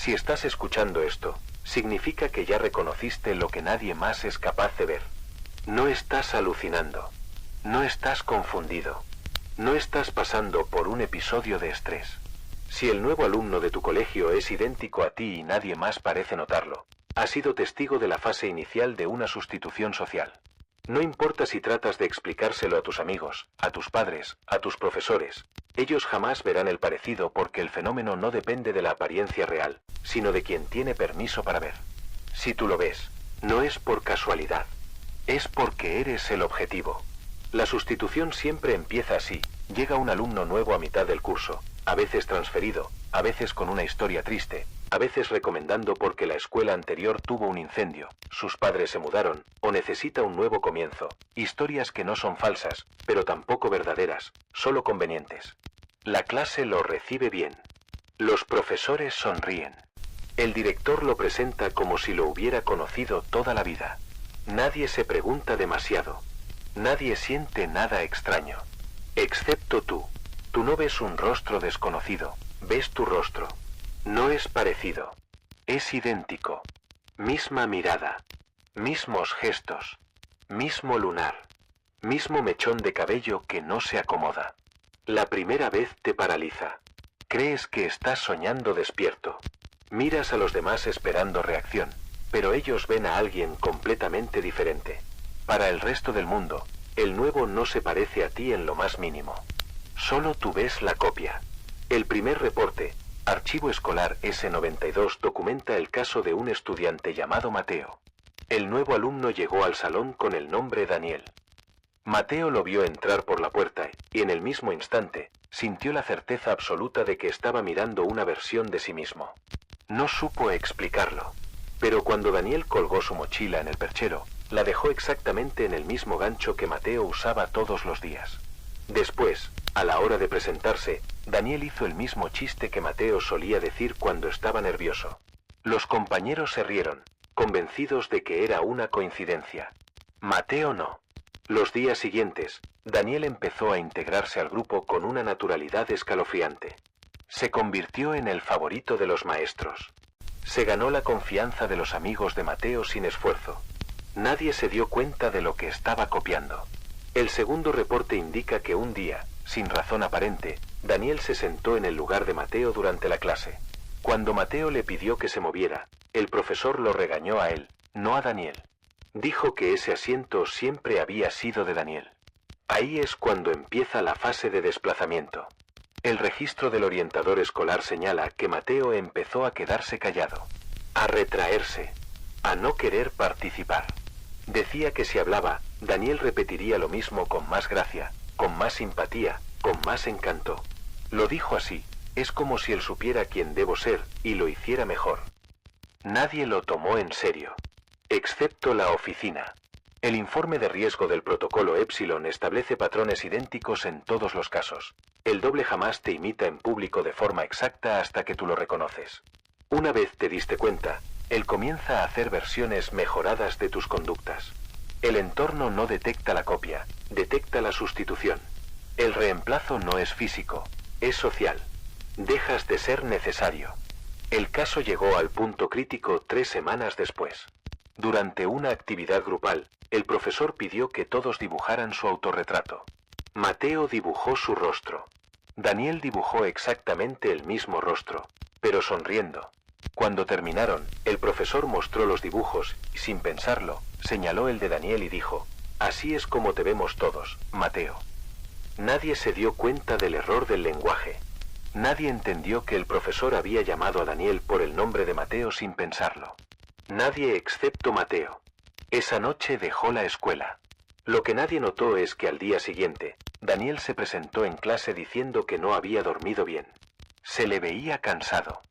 Si estás escuchando esto, significa que ya reconociste lo que nadie más es capaz de ver. No estás alucinando. No estás confundido. No estás pasando por un episodio de estrés. Si el nuevo alumno de tu colegio es idéntico a ti y nadie más parece notarlo, has sido testigo de la fase inicial de una sustitución social. No importa si tratas de explicárselo a tus amigos, a tus padres, a tus profesores, ellos jamás verán el parecido porque el fenómeno no depende de la apariencia real, sino de quien tiene permiso para ver. Si tú lo ves, no es por casualidad, es porque eres el objetivo. La sustitución siempre empieza así, llega un alumno nuevo a mitad del curso, a veces transferido, a veces con una historia triste, a veces recomendando porque la escuela anterior tuvo un incendio, sus padres se mudaron, o necesita un nuevo comienzo. Historias que no son falsas, pero tampoco verdaderas, solo convenientes. La clase lo recibe bien. Los profesores sonríen. El director lo presenta como si lo hubiera conocido toda la vida. Nadie se pregunta demasiado. Nadie siente nada extraño. Excepto tú. Tú no ves un rostro desconocido, ves tu rostro. No es parecido. Es idéntico. Misma mirada. Mismos gestos. Mismo lunar. Mismo mechón de cabello que no se acomoda. La primera vez te paraliza. Crees que estás soñando despierto. Miras a los demás esperando reacción, pero ellos ven a alguien completamente diferente. Para el resto del mundo, el nuevo no se parece a ti en lo más mínimo. Solo tú ves la copia. El primer reporte, Archivo Escolar S92, documenta el caso de un estudiante llamado Mateo. El nuevo alumno llegó al salón con el nombre Daniel. Mateo lo vio entrar por la puerta y en el mismo instante, sintió la certeza absoluta de que estaba mirando una versión de sí mismo. No supo explicarlo, pero cuando Daniel colgó su mochila en el perchero, la dejó exactamente en el mismo gancho que Mateo usaba todos los días. Después, a la hora de presentarse, Daniel hizo el mismo chiste que Mateo solía decir cuando estaba nervioso. Los compañeros se rieron, convencidos de que era una coincidencia. Mateo no. Los días siguientes, Daniel empezó a integrarse al grupo con una naturalidad escalofriante. Se convirtió en el favorito de los maestros. Se ganó la confianza de los amigos de Mateo sin esfuerzo. Nadie se dio cuenta de lo que estaba copiando. El segundo reporte indica que un día, sin razón aparente, Daniel se sentó en el lugar de Mateo durante la clase. Cuando Mateo le pidió que se moviera, el profesor lo regañó a él, no a Daniel. Dijo que ese asiento siempre había sido de Daniel. Ahí es cuando empieza la fase de desplazamiento. El registro del orientador escolar señala que Mateo empezó a quedarse callado, a retraerse, a no querer participar. Decía que si hablaba, Daniel repetiría lo mismo con más gracia, con más simpatía, con más encanto. Lo dijo así, es como si él supiera quién debo ser, y lo hiciera mejor. Nadie lo tomó en serio, excepto la oficina. El informe de riesgo del protocolo Epsilon establece patrones idénticos en todos los casos. El doble jamás te imita en público de forma exacta hasta que tú lo reconoces. Una vez te diste cuenta, él comienza a hacer versiones mejoradas de tus conductas. El entorno no detecta la copia, detecta la sustitución. El reemplazo no es físico, es social. Dejas de ser necesario. El caso llegó al punto crítico 3 semanas después. Durante una actividad grupal, el profesor pidió que todos dibujaran su autorretrato. Mateo dibujó su rostro. Daniel dibujó exactamente el mismo rostro, pero sonriendo. Cuando terminaron, el profesor mostró los dibujos y, sin pensarlo, señaló el de Daniel y dijo: «Así es como te vemos todos, Mateo». Nadie se dio cuenta del error del lenguaje. Nadie entendió que el profesor había llamado a Daniel por el nombre de Mateo sin pensarlo. Nadie excepto Mateo. Esa noche dejó la escuela. Lo que nadie notó es que al día siguiente, Daniel se presentó en clase diciendo que no había dormido bien. Se le veía cansado.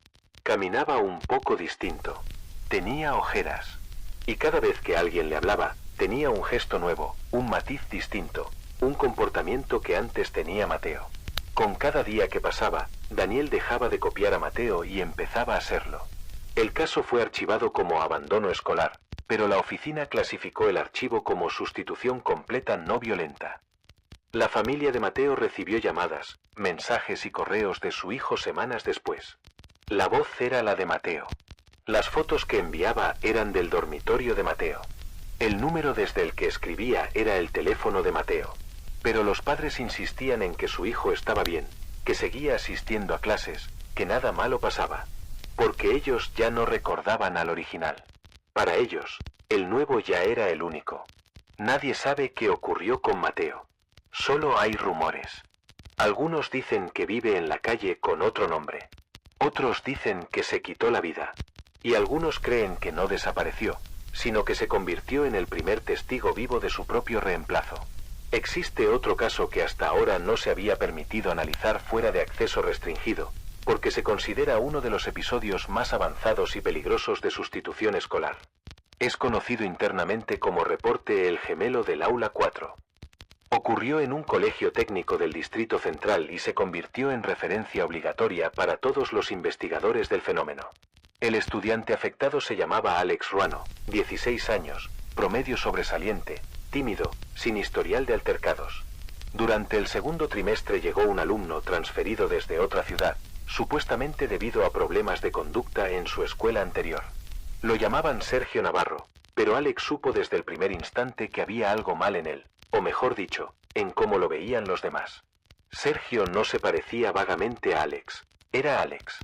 Caminaba un poco distinto. Tenía ojeras. Y cada vez que alguien le hablaba, tenía un gesto nuevo, un matiz distinto, un comportamiento que antes tenía Mateo. Con cada día que pasaba, Daniel dejaba de copiar a Mateo y empezaba a serlo. El caso fue archivado como abandono escolar, pero la oficina clasificó el archivo como sustitución completa no violenta. La familia de Mateo recibió llamadas, mensajes y correos de su hijo semanas después. La voz era la de Mateo. Las fotos que enviaba eran del dormitorio de Mateo. El número desde el que escribía era el teléfono de Mateo. Pero los padres insistían en que su hijo estaba bien, que seguía asistiendo a clases, que nada malo pasaba. Porque ellos ya no recordaban al original. Para ellos, el nuevo ya era el único. Nadie sabe qué ocurrió con Mateo. Solo hay rumores. Algunos dicen que vive en la calle con otro nombre. Otros dicen que se quitó la vida. Y algunos creen que no desapareció, sino que se convirtió en el primer testigo vivo de su propio reemplazo. Existe otro caso que hasta ahora no se había permitido analizar fuera de acceso restringido, porque se considera uno de los episodios más avanzados y peligrosos de sustitución escolar. Es conocido internamente como reporte El Gemelo del Aula 4. Ocurrió en un colegio técnico del Distrito Central y se convirtió en referencia obligatoria para todos los investigadores del fenómeno. El estudiante afectado se llamaba Alex Ruano, 16 años, promedio sobresaliente, tímido, sin historial de altercados. Durante el segundo trimestre llegó un alumno transferido desde otra ciudad, supuestamente debido a problemas de conducta en su escuela anterior. Lo llamaban Sergio Navarro, pero Alex supo desde el primer instante que había algo mal en él, o mejor dicho, en cómo lo veían los demás. Sergio no se parecía vagamente a Alex, era Alex.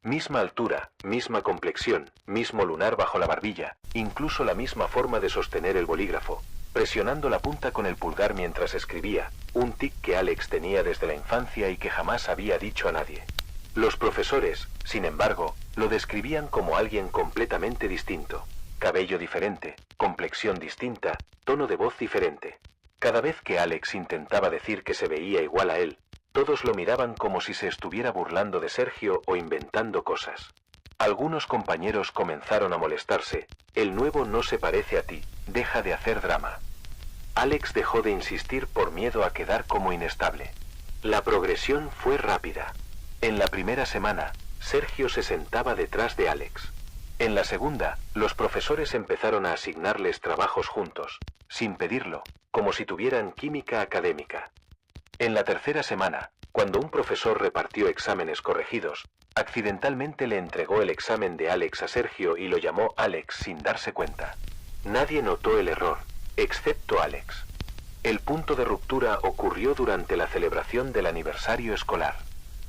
Misma altura, misma complexión, mismo lunar bajo la barbilla, incluso la misma forma de sostener el bolígrafo, presionando la punta con el pulgar mientras escribía, un tic que Alex tenía desde la infancia y que jamás había dicho a nadie. Los profesores, sin embargo, lo describían como alguien completamente distinto, cabello diferente, complexión distinta, tono de voz diferente. Cada vez que Alex intentaba decir que se veía igual a él, todos lo miraban como si se estuviera burlando de Sergio o inventando cosas. Algunos compañeros comenzaron a molestarse. El nuevo no se parece a ti, deja de hacer drama. Alex dejó de insistir por miedo a quedar como inestable. La progresión fue rápida. En la primera semana, Sergio se sentaba detrás de Alex. En la segunda, los profesores empezaron a asignarles trabajos juntos, sin pedirlo, como si tuvieran química académica. En la tercera semana, cuando un profesor repartió exámenes corregidos, accidentalmente le entregó el examen de Alex a Sergio y lo llamó Alex sin darse cuenta. Nadie notó el error, excepto Alex. El punto de ruptura ocurrió durante la celebración del aniversario escolar.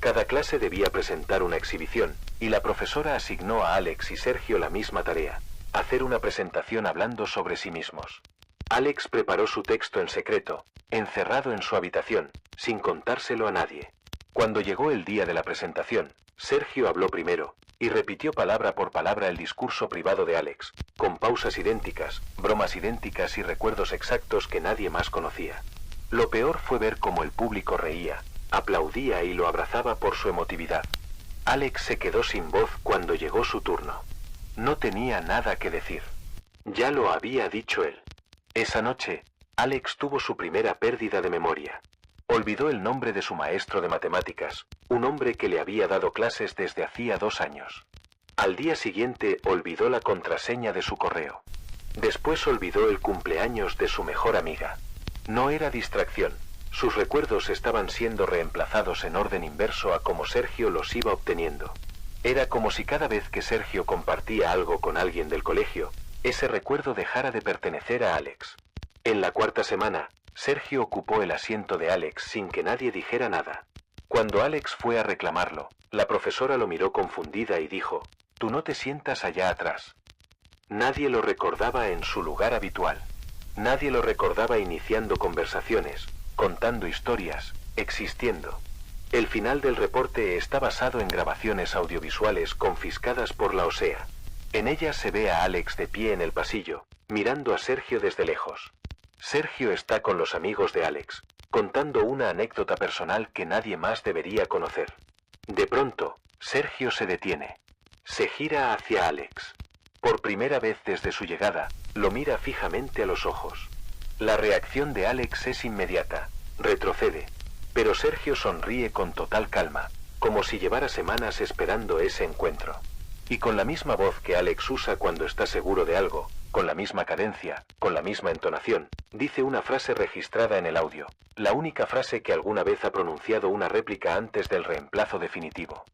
Cada clase debía presentar una exhibición, y la profesora asignó a Alex y Sergio la misma tarea, hacer una presentación hablando sobre sí mismos. Alex preparó su texto en secreto, encerrado en su habitación, sin contárselo a nadie. Cuando llegó el día de la presentación, Sergio habló primero, y repitió palabra por palabra el discurso privado de Alex, con pausas idénticas, bromas idénticas y recuerdos exactos que nadie más conocía. Lo peor fue ver cómo el público reía, aplaudía y lo abrazaba por su emotividad. Alex se quedó sin voz cuando llegó su turno. No tenía nada que decir. Ya lo había dicho él. Esa noche, Alex tuvo su primera pérdida de memoria. Olvidó el nombre de su maestro de matemáticas, un hombre que le había dado clases desde hacía 2 años. Al día siguiente olvidó la contraseña de su correo. Después olvidó el cumpleaños de su mejor amiga. No era distracción. Sus recuerdos estaban siendo reemplazados en orden inverso a como Sergio los iba obteniendo. Era como si cada vez que Sergio compartía algo con alguien del colegio, ese recuerdo dejara de pertenecer a Alex. En la cuarta semana, Sergio ocupó el asiento de Alex sin que nadie dijera nada. Cuando Alex fue a reclamarlo, la profesora lo miró confundida y dijo, «Tú no te sientas allá atrás». Nadie lo recordaba en su lugar habitual. Nadie lo recordaba iniciando conversaciones, contando historias, existiendo. El final del reporte está basado en grabaciones audiovisuales confiscadas por la OSEA. En ellas se ve a Alex de pie en el pasillo, mirando a Sergio desde lejos. Sergio está con los amigos de Alex, contando una anécdota personal que nadie más debería conocer. De pronto, Sergio se detiene. Se gira hacia Alex. Por primera vez desde su llegada, lo mira fijamente a los ojos. La reacción de Alex es inmediata, retrocede. Pero Sergio sonríe con total calma, como si llevara semanas esperando ese encuentro. Y con la misma voz que Alex usa cuando está seguro de algo, con la misma cadencia, con la misma entonación, dice una frase registrada en el audio, la única frase que alguna vez ha pronunciado una réplica antes del reemplazo definitivo.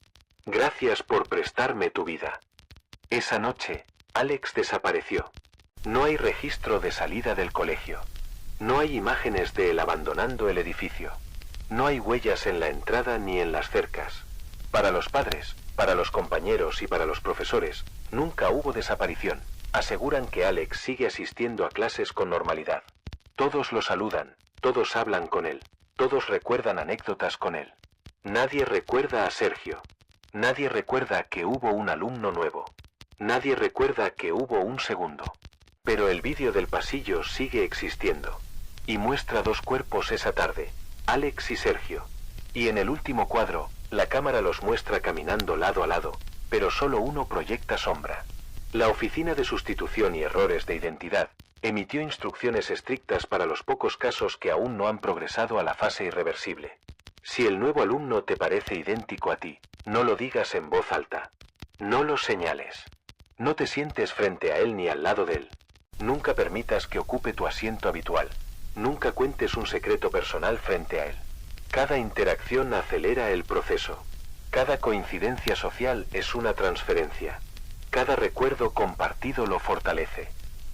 Gracias por prestarme tu vida. Esa noche, Alex desapareció. No hay registro de salida del colegio. No hay imágenes de él abandonando el edificio. No hay huellas en la entrada ni en las cercas. Para los padres, para los compañeros y para los profesores, nunca hubo desaparición. Aseguran que Alex sigue asistiendo a clases con normalidad. Todos lo saludan, todos hablan con él, todos recuerdan anécdotas con él. Nadie recuerda a Sergio. Nadie recuerda que hubo un alumno nuevo. Nadie recuerda que hubo un segundo. Pero el vídeo del pasillo sigue existiendo. Y muestra dos cuerpos esa tarde, Alex y Sergio. Y en el último cuadro, la cámara los muestra caminando lado a lado, pero solo uno proyecta sombra. La Oficina de Sustitución y Errores de Identidad emitió instrucciones estrictas para los pocos casos que aún no han progresado a la fase irreversible. Si el nuevo alumno te parece idéntico a ti, no lo digas en voz alta. No lo señales. No te sientes frente a él ni al lado de él. Nunca permitas que ocupe tu asiento habitual. Nunca cuentes un secreto personal frente a él. Cada interacción acelera el proceso. Cada coincidencia social es una transferencia. Cada recuerdo compartido lo fortalece.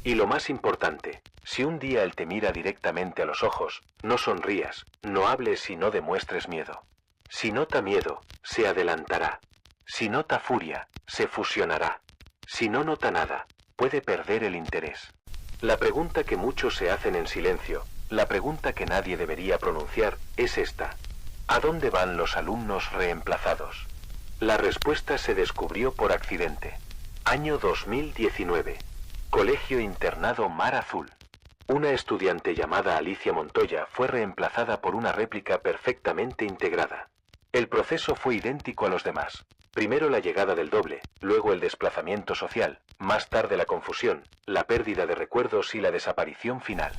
Y lo más importante, si un día él te mira directamente a los ojos, no sonrías, no hables y no demuestres miedo. Si nota miedo, se adelantará. Si nota furia, se fusionará. Si no nota nada, puede perder el interés. La pregunta que muchos se hacen en silencio, la pregunta que nadie debería pronunciar, es esta. ¿A dónde van los alumnos reemplazados? La respuesta se descubrió por accidente. Año 2019. Colegio Internado Mar Azul. Una estudiante llamada Alicia Montoya fue reemplazada por una réplica perfectamente integrada. El proceso fue idéntico a los demás. Primero la llegada del doble, luego el desplazamiento social, más tarde la confusión, la pérdida de recuerdos y la desaparición final.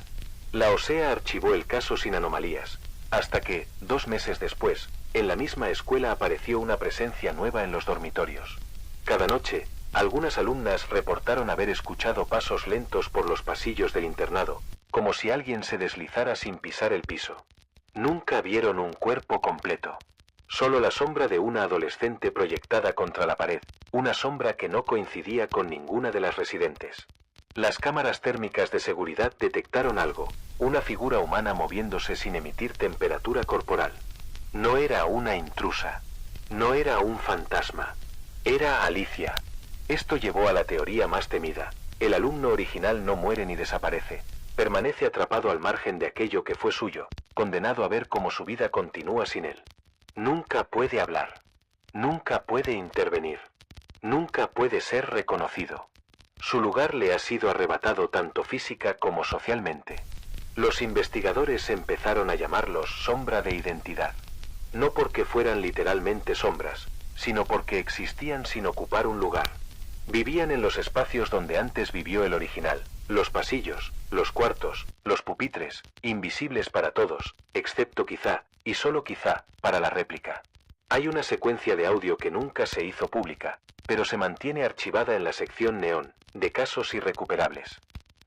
La OSEA archivó el caso sin anomalías, hasta que, 2 meses después, en la misma escuela apareció una presencia nueva en los dormitorios. Cada noche, algunas alumnas reportaron haber escuchado pasos lentos por los pasillos del internado, como si alguien se deslizara sin pisar el piso. Nunca vieron un cuerpo completo. Solo la sombra de una adolescente proyectada contra la pared, una sombra que no coincidía con ninguna de las residentes. Las cámaras térmicas de seguridad detectaron algo, una figura humana moviéndose sin emitir temperatura corporal. No era una intrusa. No era un fantasma. Era Alicia. Esto llevó a la teoría más temida. El alumno original no muere ni desaparece. Permanece atrapado al margen de aquello que fue suyo, condenado a ver cómo su vida continúa sin él. Nunca puede hablar. Nunca puede intervenir. Nunca puede ser reconocido. Su lugar le ha sido arrebatado tanto física como socialmente. Los investigadores empezaron a llamarlos sombra de identidad. No porque fueran literalmente sombras, sino porque existían sin ocupar un lugar. Vivían en los espacios donde antes vivió el original, los pasillos, los cuartos, los pupitres, invisibles para todos, excepto quizá, y solo quizá, para la réplica. Hay una secuencia de audio que nunca se hizo pública, pero se mantiene archivada en la sección neón, de casos irrecuperables.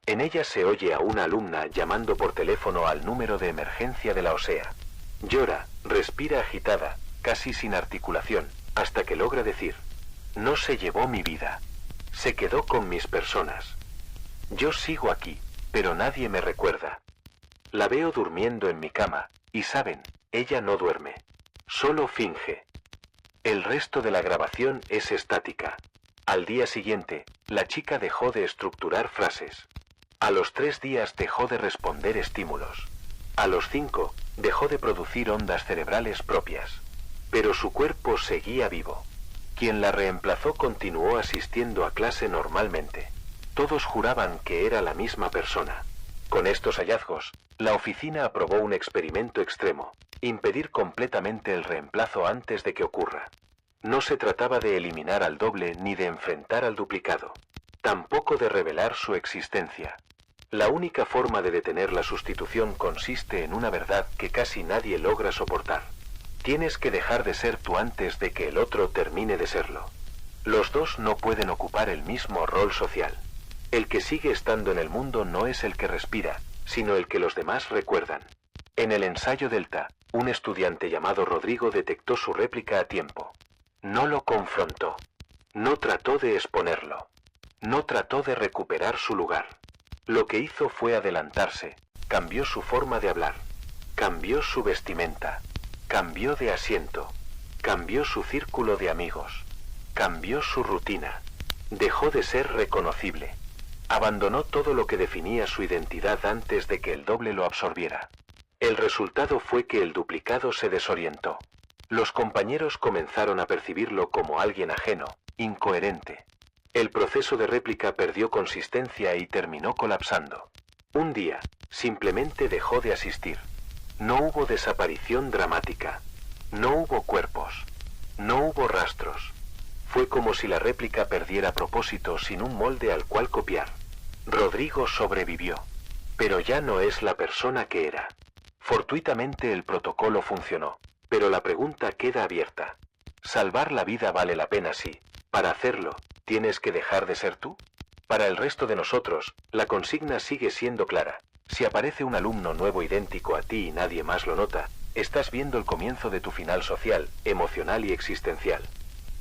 En ella se oye a una alumna llamando por teléfono al número de emergencia de la OSEA. Llora, respira agitada, casi sin articulación, hasta que logra decir: no se llevó mi vida. Se quedó con mis personas. Yo sigo aquí, pero nadie me recuerda. La veo durmiendo en mi cama, y saben, ella no duerme. Solo finge. El resto de la grabación es estática. Al día siguiente, la chica dejó de estructurar frases. A los 3 días dejó de responder estímulos. A los 5, dejó de producir ondas cerebrales propias. Pero su cuerpo seguía vivo. Quien la reemplazó continuó asistiendo a clase normalmente. Todos juraban que era la misma persona. Con estos hallazgos, la oficina aprobó un experimento extremo: impedir completamente el reemplazo antes de que ocurra. No se trataba de eliminar al doble ni de enfrentar al duplicado. Tampoco de revelar su existencia. La única forma de detener la sustitución consiste en una verdad que casi nadie logra soportar. Tienes que dejar de ser tú antes de que el otro termine de serlo. Los dos no pueden ocupar el mismo rol social. El que sigue estando en el mundo no es el que respira, sino el que los demás recuerdan. En el ensayo Delta, un estudiante llamado Rodrigo detectó su réplica a tiempo. No lo confrontó. No trató de exponerlo. No trató de recuperar su lugar. Lo que hizo fue adelantarse, cambió su forma de hablar, cambió su vestimenta, cambió de asiento, cambió su círculo de amigos, cambió su rutina, dejó de ser reconocible, abandonó todo lo que definía su identidad antes de que el doble lo absorbiera. El resultado fue que el duplicado se desorientó. Los compañeros comenzaron a percibirlo como alguien ajeno, incoherente. El proceso de réplica perdió consistencia y terminó colapsando. Un día, simplemente dejó de asistir. No hubo desaparición dramática. No hubo cuerpos. No hubo rastros. Fue como si la réplica perdiera propósito sin un molde al cual copiar. Rodrigo sobrevivió, pero ya no es la persona que era. Fortuitamente el protocolo funcionó, pero la pregunta queda abierta. ¿Salvar la vida vale la pena si, para hacerlo, tienes que dejar de ser tú? Para el resto de nosotros, la consigna sigue siendo clara. Si aparece un alumno nuevo idéntico a ti y nadie más lo nota, estás viendo el comienzo de tu final social, emocional y existencial.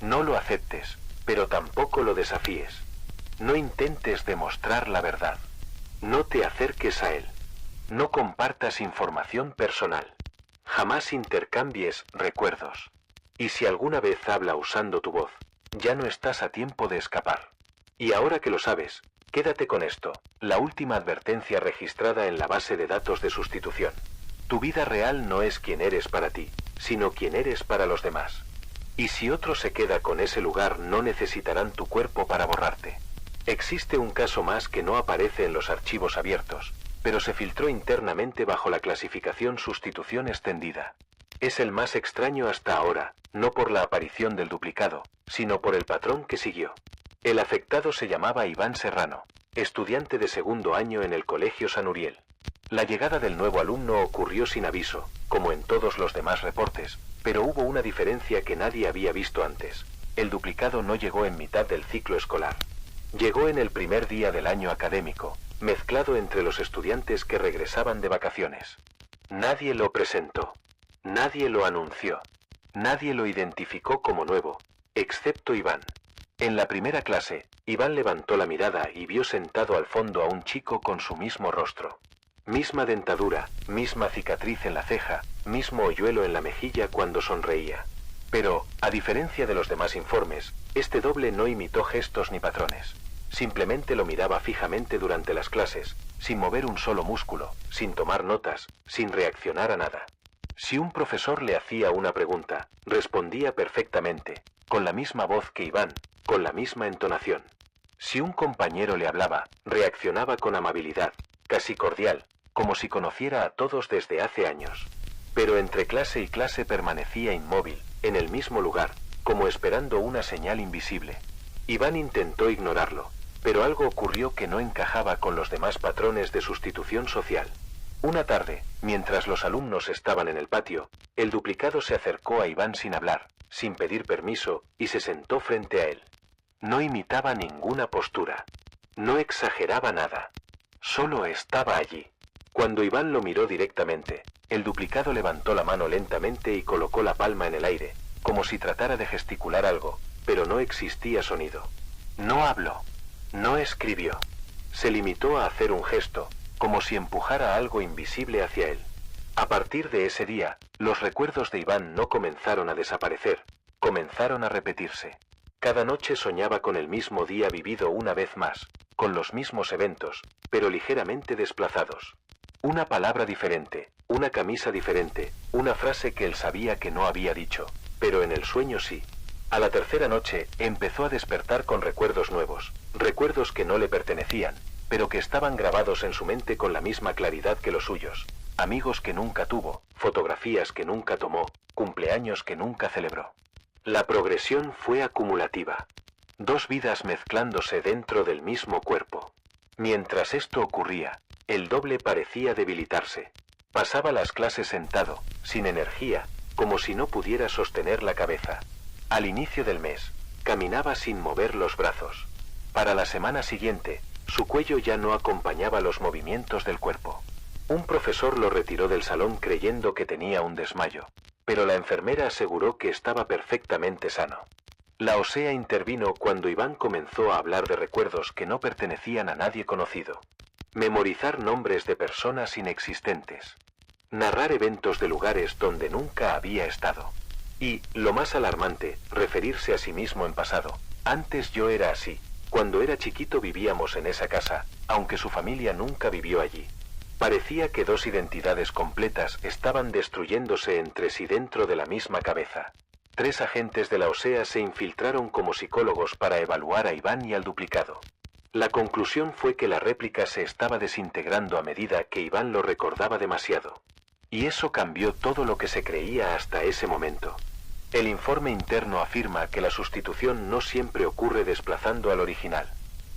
No lo aceptes, pero tampoco lo desafíes. No intentes demostrar la verdad. No te acerques a él. No compartas información personal. Jamás intercambies recuerdos. Y si alguna vez habla usando tu voz, ya no estás a tiempo de escapar. Y ahora que lo sabes, quédate con esto, la última advertencia registrada en la base de datos de sustitución. Tu vida real no es quien eres para ti, sino quien eres para los demás. Y si otro se queda con ese lugar, no necesitarán tu cuerpo para borrarte. Existe un caso más que no aparece en los archivos abiertos, pero se filtró internamente bajo la clasificación sustitución extendida. Es el más extraño hasta ahora, no por la aparición del duplicado, sino por el patrón que siguió. El afectado se llamaba Iván Serrano, estudiante de segundo año en el Colegio San Uriel. La llegada del nuevo alumno ocurrió sin aviso, como en todos los demás reportes, pero hubo una diferencia que nadie había visto antes. El duplicado no llegó en mitad del ciclo escolar. Llegó en el primer día del año académico, mezclado entre los estudiantes que regresaban de vacaciones. Nadie lo presentó. Nadie lo anunció. Nadie lo identificó como nuevo, excepto Iván. En la primera clase, Iván levantó la mirada y vio sentado al fondo a un chico con su mismo rostro. Misma dentadura, misma cicatriz en la ceja, mismo hoyuelo en la mejilla cuando sonreía. Pero, a diferencia de los demás informes, este doble no imitó gestos ni patrones. Simplemente lo miraba fijamente durante las clases, sin mover un solo músculo, sin tomar notas, sin reaccionar a nada. Si un profesor le hacía una pregunta, respondía perfectamente, con la misma voz que Iván, con la misma entonación. Si un compañero le hablaba, reaccionaba con amabilidad, casi cordial, como si conociera a todos desde hace años. Pero entre clase y clase permanecía inmóvil, en el mismo lugar, como esperando una señal invisible. Iván intentó ignorarlo, pero algo ocurrió que no encajaba con los demás patrones de sustitución social. Una tarde, mientras los alumnos estaban en el patio, el duplicado se acercó a Iván sin hablar, sin pedir permiso, y se sentó frente a él. No imitaba ninguna postura. No exageraba nada. Solo estaba allí. Cuando Iván lo miró directamente, el duplicado levantó la mano lentamente y colocó la palma en el aire, como si tratara de gesticular algo, pero no existía sonido. No habló. No escribió. Se limitó a hacer un gesto, como si empujara algo invisible hacia él. A partir de ese día, los recuerdos de Iván no comenzaron a desaparecer, comenzaron a repetirse. Cada noche soñaba con el mismo día vivido una vez más, con los mismos eventos, pero ligeramente desplazados. Una palabra diferente, una camisa diferente, una frase que él sabía que no había dicho, pero en el sueño sí. A la tercera noche, empezó a despertar con recuerdos nuevos, recuerdos que no le pertenecían, pero que estaban grabados en su mente con la misma claridad que los suyos. Amigos que nunca tuvo, fotografías que nunca tomó, cumpleaños que nunca celebró. La progresión fue acumulativa. Dos vidas mezclándose dentro del mismo cuerpo. Mientras esto ocurría, el doble parecía debilitarse. Pasaba las clases sentado, sin energía, como si no pudiera sostener la cabeza. Al inicio del mes, caminaba sin mover los brazos. Para la semana siguiente, su cuello ya no acompañaba los movimientos del cuerpo. Un profesor lo retiró del salón creyendo que tenía un desmayo, pero la enfermera aseguró que estaba perfectamente sano. La Osea intervino cuando Iván comenzó a hablar de recuerdos que no pertenecían a nadie conocido. Memorizar nombres de personas inexistentes. Narrar eventos de lugares donde nunca había estado. Y, lo más alarmante, referirse a sí mismo en pasado. Antes yo era así. Cuando era chiquito vivíamos en esa casa, aunque su familia nunca vivió allí. Parecía que dos identidades completas estaban destruyéndose entre sí dentro de la misma cabeza. 3 agentes de la Osea se infiltraron como psicólogos para evaluar a Iván y al duplicado. La conclusión fue que la réplica se estaba desintegrando a medida que Iván lo recordaba demasiado. Y eso cambió todo lo que se creía hasta ese momento. El informe interno afirma que la sustitución no siempre ocurre desplazando al original.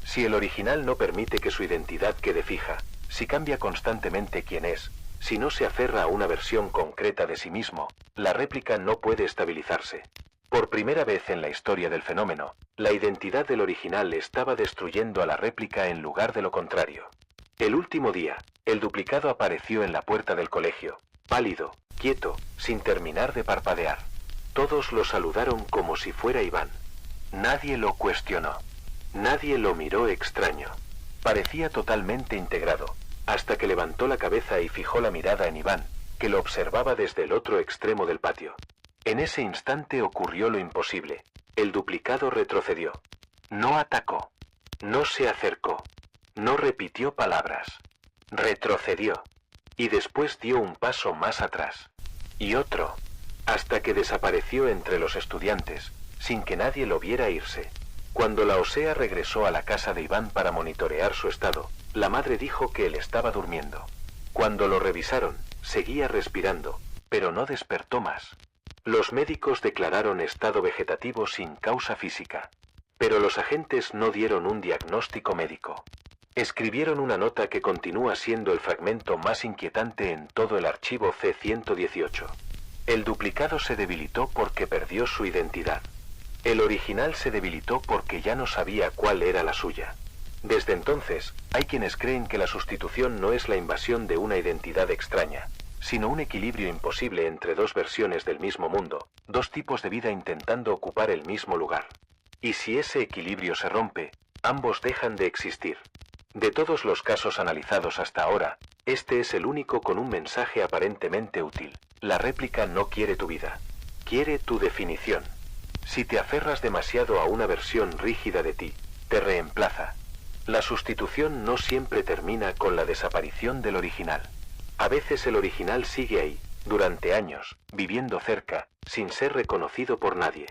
Si el original no permite que su identidad quede fija, si cambia constantemente quién es, si no se aferra a una versión concreta de sí mismo, la réplica no puede estabilizarse. Por primera vez en la historia del fenómeno, la identidad del original estaba destruyendo a la réplica en lugar de lo contrario. El último día, el duplicado apareció en la puerta del colegio, pálido, quieto, sin terminar de parpadear. Todos lo saludaron como si fuera Iván. Nadie lo cuestionó. Nadie lo miró extraño. Parecía totalmente integrado, hasta que levantó la cabeza y fijó la mirada en Iván, que lo observaba desde el otro extremo del patio. En ese instante ocurrió lo imposible. El duplicado retrocedió. No atacó. No se acercó. No repitió palabras. Retrocedió. Y después dio un paso más atrás. Y otro. Hasta que desapareció entre los estudiantes, sin que nadie lo viera irse. Cuando la Osea regresó a la casa de Iván para monitorear su estado, la madre dijo que él estaba durmiendo. Cuando lo revisaron, seguía respirando, pero no despertó más. Los médicos declararon estado vegetativo sin causa física. Pero los agentes no dieron un diagnóstico médico. Escribieron una nota que continúa siendo el fragmento más inquietante en todo el archivo C-118. El duplicado se debilitó porque perdió su identidad. El original se debilitó porque ya no sabía cuál era la suya. Desde entonces, hay quienes creen que la sustitución no es la invasión de una identidad extraña, sino un equilibrio imposible entre dos versiones del mismo mundo, dos tipos de vida intentando ocupar el mismo lugar. Y si ese equilibrio se rompe, ambos dejan de existir. De todos los casos analizados hasta ahora, este es el único con un mensaje aparentemente útil. La réplica no quiere tu vida. Quiere tu definición. Si te aferras demasiado a una versión rígida de ti, te reemplaza. La sustitución no siempre termina con la desaparición del original. A veces el original sigue ahí, durante años, viviendo cerca, sin ser reconocido por nadie.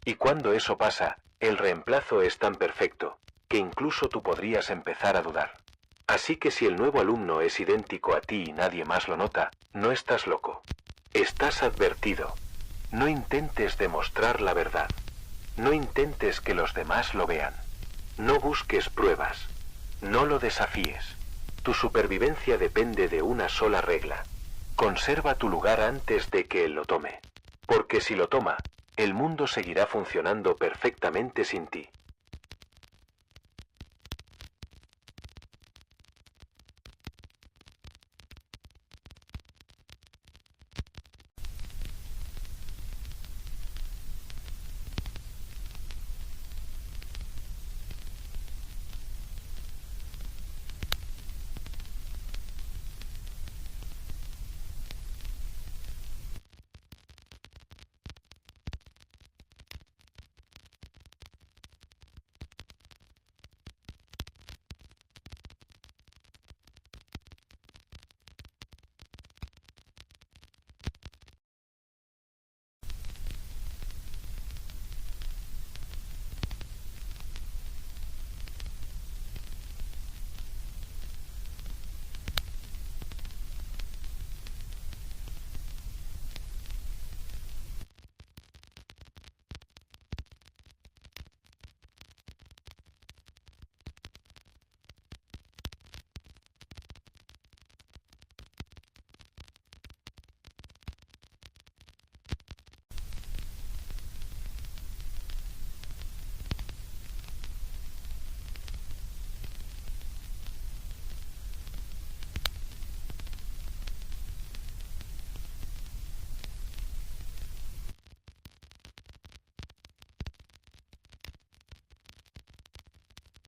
Y cuando eso pasa, el reemplazo es tan perfecto, que incluso tú podrías empezar a dudar. Así que si el nuevo alumno es idéntico a ti y nadie más lo nota, no estás loco. Estás advertido. No intentes demostrar la verdad. No intentes que los demás lo vean. No busques pruebas. No lo desafíes. Tu supervivencia depende de una sola regla. Conserva tu lugar antes de que él lo tome. Porque si lo toma, el mundo seguirá funcionando perfectamente sin ti.